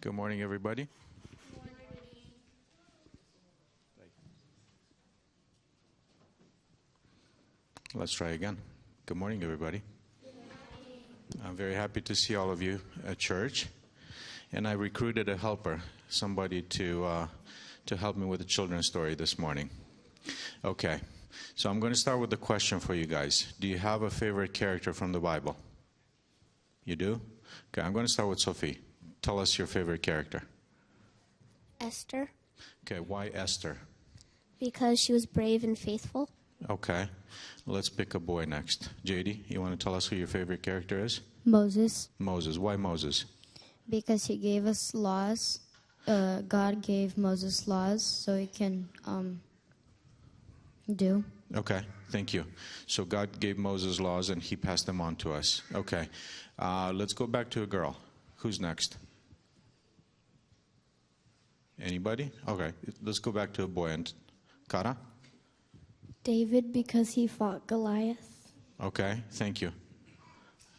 Good morning, everybody. Let's try again. Good morning, everybody. I'm very happy to see all of you at church. And I recruited a helper, somebody to help me with the children's story this morning. Okay, so I'm going to start with a question for you guys. Do you have a favorite character from the Bible? You do? Okay, I'm going to start with Sophie. Tell us your favorite character. Esther. Okay, why Esther? Because she was brave and faithful. Okay, let's pick a boy next. JD, you want to tell us who your favorite character is? Moses. Moses. Why Moses? Because he gave us laws. God gave Moses laws so he can do. Okay, thank you. So God gave Moses laws and he passed them on to us. Okay, let's go back to a girl. Who's next? Anybody? Okay, let's go back to a boy. And Kara? David, because he fought Goliath. Okay, thank you.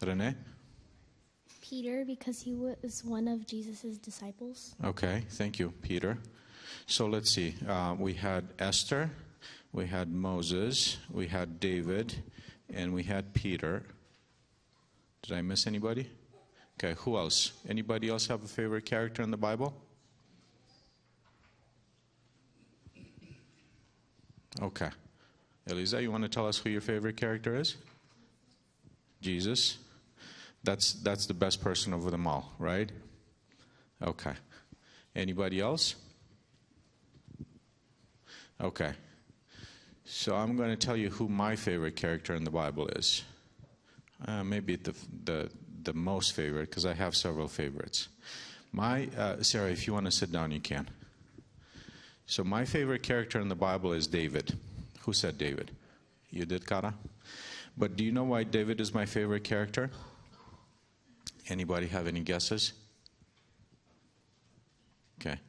Renee? Peter, because he was one of Jesus' disciples. Okay, thank you, Peter. So let's see. We had Esther, we had Moses, we had David, and we had Peter. Did I miss anybody? Okay, who else? Anybody else have a favorite character in the Bible? Okay. Eliza, you want to tell us who your favorite character is? Jesus. That's the best person of them all, right? Okay. Anybody else? Okay. So I'm going to tell you who my favorite character in the Bible is. Maybe the most favorite, because I have several favorites. Sarah, if you want to sit down, you can. So my favorite character in the Bible is David. Who said David? You did, Kara? But do you know why David is my favorite character? Anybody have any guesses? Okay.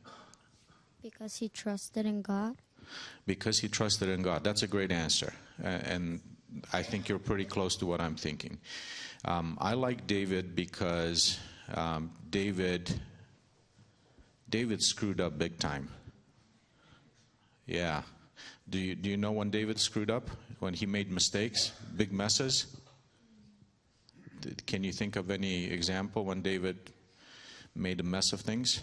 Because he trusted in God. Because he trusted in God. That's a great answer. And I think you're pretty close to what I'm thinking. I like David because David screwed up big time. Yeah. Do you know when David screwed up? When he made mistakes? Big messes? Can you think of any example when David made a mess of things?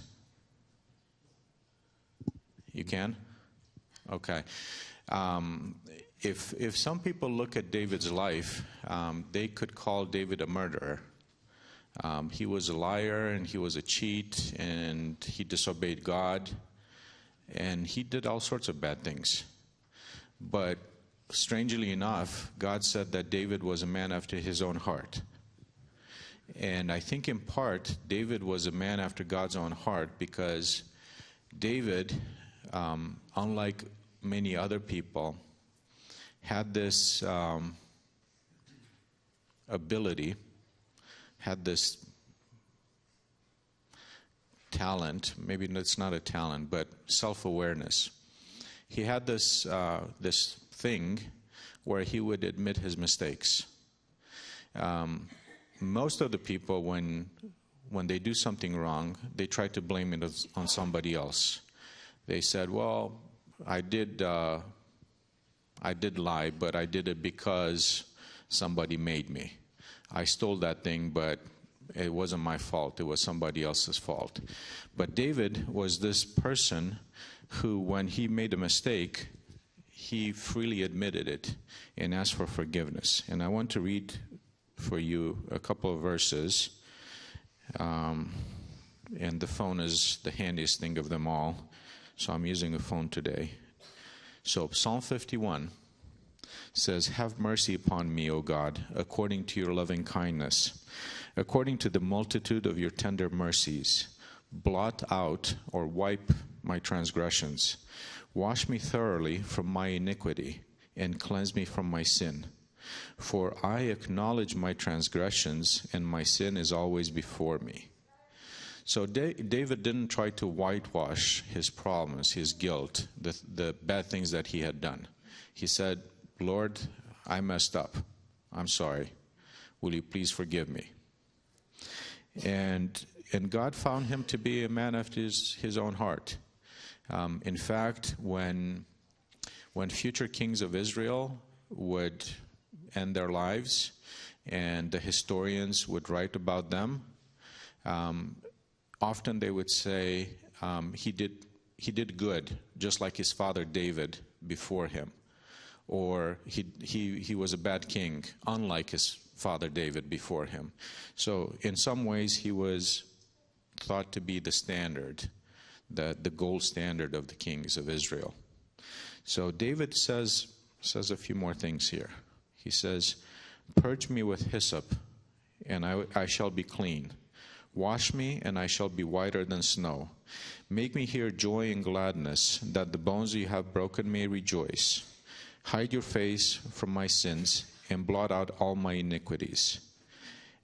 You can? Okay. If some people look at David's life, they could call David a murderer. He was a liar and he was a cheat and he disobeyed God and he did all sorts of bad things. But strangely enough, God said that David was a man after his own heart. And I think in part, David was a man after God's own heart because David, unlike many other people, had this ability, had this talent, maybe it's not a talent, but self-awareness. He had this thing where he would admit his mistakes. Most of the people, when they do something wrong, they try to blame it on somebody else. They said, well, I did lie, but I did it because somebody made me. I stole that thing, but it wasn't my fault. It was somebody else's fault. But David was this person who, when he made a mistake, he freely admitted it and asked for forgiveness. And I want to read for you a couple of verses. And the phone is the handiest thing of them all. So I'm using a phone today. So Psalm 51 says, "Have mercy upon me, O God, according to your loving kindness, according to the multitude of your tender mercies. Blot out or wipe my transgressions. Wash me thoroughly from my iniquity and cleanse me from my sin. For I acknowledge my transgressions and my sin is always before me." So David didn't try to whitewash his problems, his guilt, the bad things that he had done. He said, "Lord, I messed up. I'm sorry. Will you please forgive me?" And and God found him to be a man after his own heart. In fact, when future kings of Israel would end their lives and the historians would write about them, often they would say he did good, just like his father David before him, or he was a bad king, unlike his father David before him. So in some ways he was thought to be the standard, the gold standard of the kings of Israel. So David says a few more things here. He says, "Purge me with hyssop, and I shall be clean. Wash me, and I shall be whiter than snow. Make me hear joy and gladness, that the bones you have broken may rejoice. Hide your face from my sins, and blot out all my iniquities."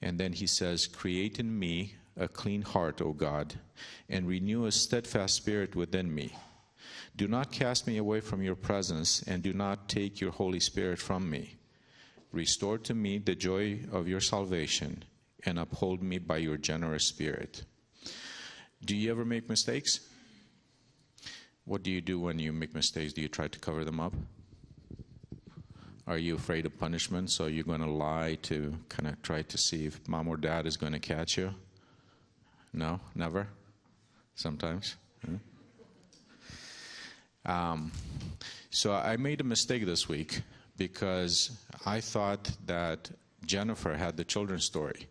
And then he says, "Create in me a clean heart, O God, and renew a steadfast spirit within me. Do not cast me away from your presence, and do not take your Holy Spirit from me. Restore to me the joy of your salvation, and uphold me by your generous spirit." Do you ever make mistakes? What do you do when you make mistakes? Do you try to cover them up? Are you afraid of punishment, so you're going to lie to kind of try to see if mom or dad is going to catch you? No? Never? Sometimes? So I made a mistake this week because I thought that Jennifer had the children's story.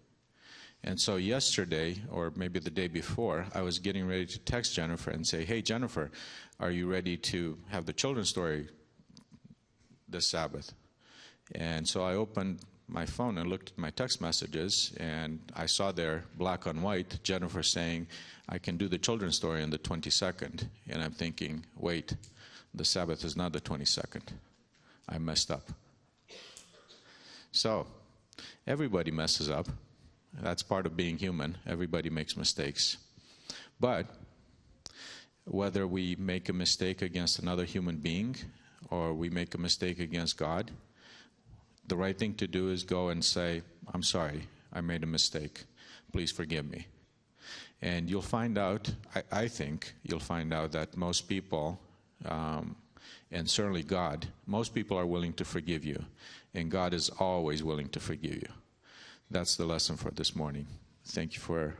And so yesterday, or maybe the day before, I was getting ready to text Jennifer and say, "Hey, Jennifer, are you ready to have the children's story this Sabbath?" And so I opened my phone and looked at my text messages, and I saw there, black on white, Jennifer saying, "I can do the children's story on the 22nd. And I'm thinking, wait, the Sabbath is not the 22nd. I messed up. So, everybody messes up. That's part of being human. Everybody makes mistakes. But whether we make a mistake against another human being or we make a mistake against God, the right thing to do is go and say, "I'm sorry, I made a mistake. Please forgive me." And you'll find out, I think, you'll find out that most people, and certainly God, most people are willing to forgive you. And God is always willing to forgive you. That's the lesson for this morning. Thank you for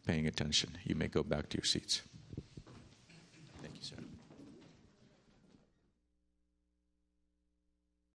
paying attention. You may go back to your seats.